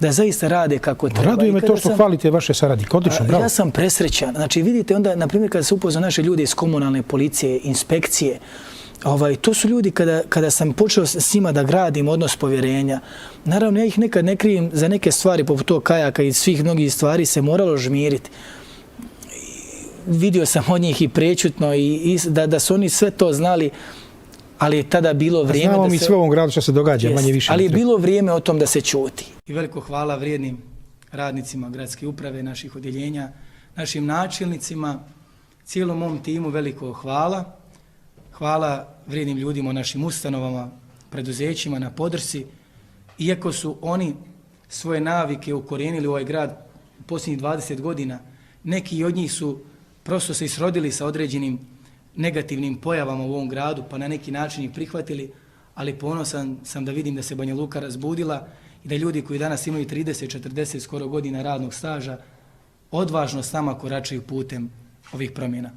da zaista rade kako treba. Raduje me to što hvalite vaše saradnike, odlično, bravo. Ja sam presrećan. Znači, vidite onda, na primjer, kada se upoznao naše ljude iz komunalne policije, inspekcije, to su ljudi kada sam počeo s njima da gradim odnos povjerenja. Naravno, ja ih nekad ne krivim za neke stvari, poput tog kajaka i svih mnogih stvari se moralo žmiriti. Vidio sam od njih i prečutno i da su oni sve to znali, ali je tada bilo vrijeme da se... Znamo mi sve u ovom gradu što se događa, manje više. Ali je bilo vrijeme o tom da se ćuti. I veliko hvala vrijednim radnicima gradske uprave, naših odjeljenja, našim načelnicima, cijelom mom timu veliko hvala. Hvala vrijednim ljudima u našim ustanovama, preduzećima na podršci. Iako su oni svoje navike ukorijenili u ovaj grad u posljednjih 20 godina, neki od njih su prosto se isrodili sa određenim negativnim pojavama u ovom gradu, pa na neki način ih prihvatili, ali ponosan sam da vidim da se Banja Luka razbudila i da ljudi koji danas imaju 30, 40 skoro godina radnog staža odvažno s nama koračaju putem ovih promjena.